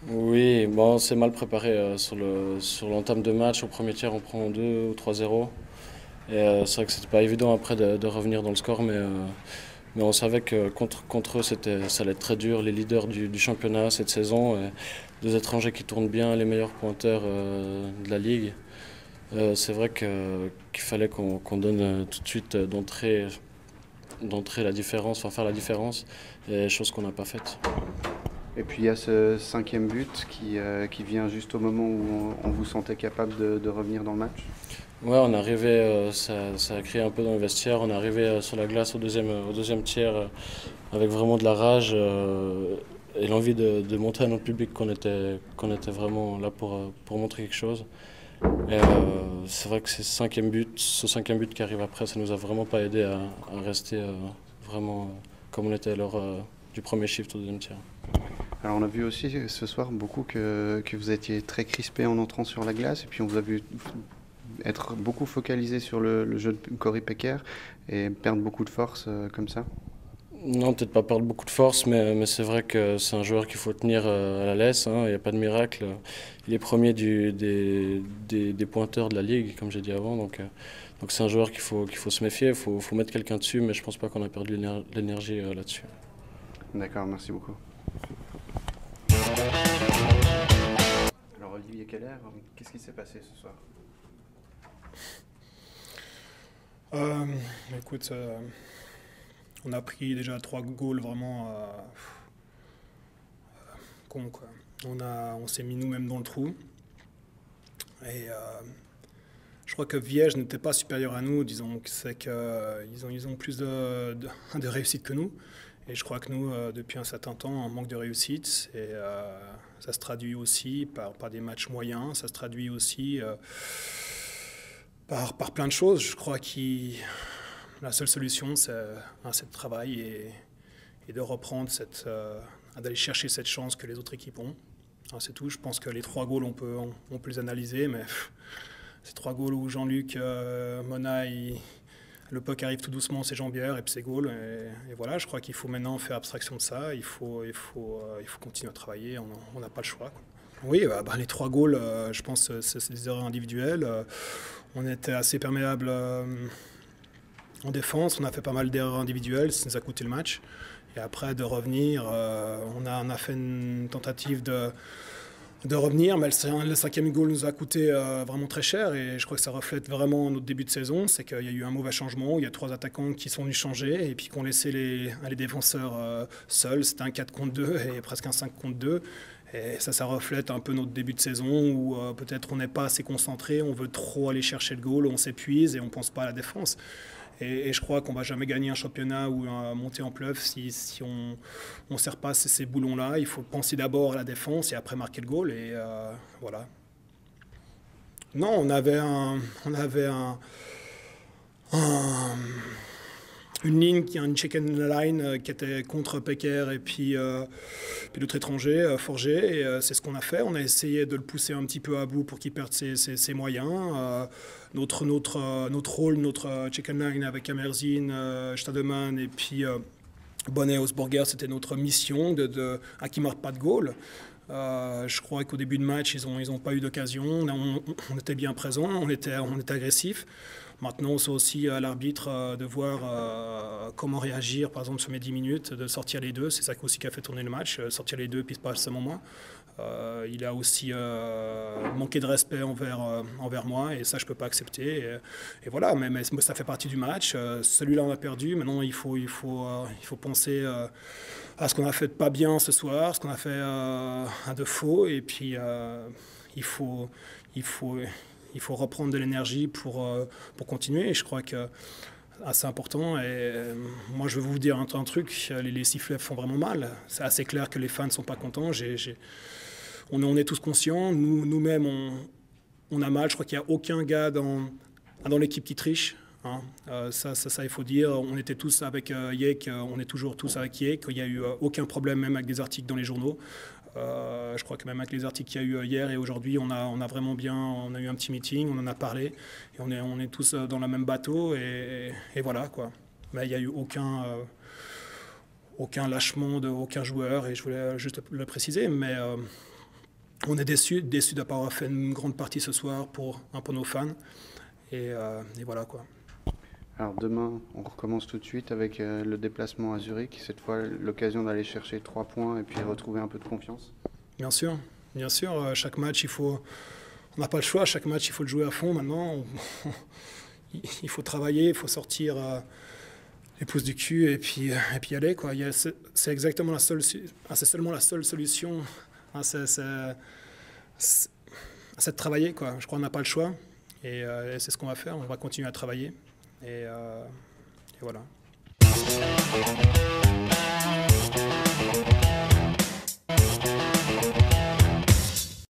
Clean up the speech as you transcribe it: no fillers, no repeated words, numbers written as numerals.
Oui, bon, on s'est mal préparé sur l'entame de match. Au premier tiers, on prend 2 ou 3-0. Et c'est vrai que c'était pas évident après de revenir dans le score, mais on savait que contre eux, ça allait être très dur. Les leaders du championnat cette saison, et des étrangers qui tournent bien, les meilleurs pointeurs de la ligue. C'est vrai qu'il fallait qu'on donne tout de suite d'entrée la différence, enfin faire la différence, et chose qu'on n'a pas faite. Et puis il y a ce 5e but qui vient juste au moment où on vous sentait capable de revenir dans le match. Ouais, on est arrivé, ça a crié un peu dans le vestiaire, on est arrivé sur la glace au deuxième tiers avec vraiment de la rage et l'envie de montrer à notre public qu'on était vraiment là pour montrer quelque chose. Et c'est vrai que ce cinquième but qui arrive après, ça nous a vraiment pas aidé à rester vraiment comme on était lors du premier shift au deuxième tiers. Alors on a vu aussi ce soir beaucoup que vous étiez très crispé en entrant sur la glace, et puis on vous a vu être beaucoup focalisé sur le jeu de Cory Pecker et perdre beaucoup de force comme ça. Non, peut-être pas perdre beaucoup de force, mais c'est vrai que c'est un joueur qu'il faut tenir à la laisse, hein, il n'y a pas de miracle. Il est premier des pointeurs de la ligue, comme j'ai dit avant, donc c'est un joueur qu'il faut se méfier, il faut mettre quelqu'un dessus, mais je pense pas qu'on a perdu l'énergie là-dessus. D'accord, merci beaucoup. Alors Olivier Keller, qu'est-ce qui s'est passé ce soir? Écoute, on a pris déjà 3 goals vraiment cons, quoi. On s'est mis nous-mêmes dans le trou. Et je crois que Viège n'était pas supérieur à nous, disons. C'est qu'ils ont plus de réussite que nous. Et je crois que nous, depuis un certain temps, on manque de réussite. Et ça se traduit aussi par des matchs moyens. Ça se traduit aussi par plein de choses. Je crois que la seule solution, c'est de travail et de reprendre d'aller chercher cette chance que les autres équipes ont. C'est tout. Je pense que les 3 goals, on peut les analyser, mais ces 3 goals où Jean-Luc, Mona, le puck arrive tout doucement, c'est jambières et puis c'est goal. Et voilà, je crois qu'il faut maintenant faire abstraction de ça. Il faut continuer à travailler. On n'a pas le choix, quoi. Oui, les 3 goals, je pense que c'est des erreurs individuelles. On était assez perméable en défense. On a fait pas mal d'erreurs individuelles. Ça nous a coûté le match. Et après, de revenir, on a fait une tentative de revenir, mais le 5e goal nous a coûté vraiment très cher. Et je crois que ça reflète vraiment notre début de saison. C'est qu'il y a eu un mauvais changement. Il y a 3 attaquants qui sont venus changer et puis qui ont laissé les défenseurs seuls. C'était un 4 contre 2 et presque un 5 contre 2. Et ça reflète un peu notre début de saison où peut-être on n'est pas assez concentré, on veut trop aller chercher le goal, on s'épuise et on ne pense pas à la défense. Et je crois qu'on ne va jamais gagner un championnat ou monter en pleuve si on ne sert pas ces boulons-là. Il faut penser d'abord à la défense et après marquer le goal. Et voilà. Non, on avait une ligne, une chicken line qui était contre Pecker et puis l'autre étranger, Forger. Et c'est ce qu'on a fait. On a essayé de le pousser un petit peu à bout pour qu'il perde ses moyens. Notre rôle, notre chicken line avec Amerzin, Stademan et puis Bonnet, Osborger, c'était notre mission qui ne marque pas de goal. Je crois qu'au début de match, ils ont pas eu d'occasion. On était bien présents, on était agressifs. Maintenant, c'est aussi à l'arbitre de voir comment réagir, par exemple, sur mes 10 minutes, de sortir les deux. C'est ça aussi qui a fait tourner le match, sortir les deux, puis pas seulement moi. Il a aussi manqué de respect envers moi, et ça, je ne peux pas accepter. Et voilà, mais ça fait partie du match. Celui-là, on a perdu. Maintenant, il faut penser à ce qu'on a fait de pas bien ce soir, ce qu'on a fait de faux, et puis il faut reprendre de l'énergie pour continuer. Et je crois que assez important. Et moi, je vais vous dire un truc, les sifflets font vraiment mal. C'est assez clair que les fans ne sont pas contents. On est tous conscients. Nous-mêmes, on a mal. Je crois qu'il n'y a aucun gars dans l'équipe qui triche. Hein. Ça, il faut dire. On était tous avec Yek. On est toujours tous avec Yek. Il n'y a eu aucun problème, même avec des articles dans les journaux. Je crois que même avec les articles qu'il y a eu hier et aujourd'hui, on a vraiment on a eu un petit meeting, on en a parlé, et on est tous dans le même bateau, et voilà, quoi. Mais il n'y a eu aucun lâchement d'aucun joueur, et je voulais juste le préciser, mais on est déçus de ne pas avoir fait une grande partie ce soir pour nos fans, et voilà, quoi. Alors demain, on recommence tout de suite avec le déplacement à Zurich. Cette fois, l'occasion d'aller chercher 3 points et puis retrouver un peu de confiance. Bien sûr. Chaque match, on n'a pas le choix. Chaque match, il faut le jouer à fond maintenant. Il faut travailler, il faut sortir les pouces du cul et puis y aller, quoi. C'est exactement c'est seulement la seule solution. C'est de travailler, quoi. Je crois qu'on n'a pas le choix. Et c'est ce qu'on va faire. On va continuer à travailler. Et voilà.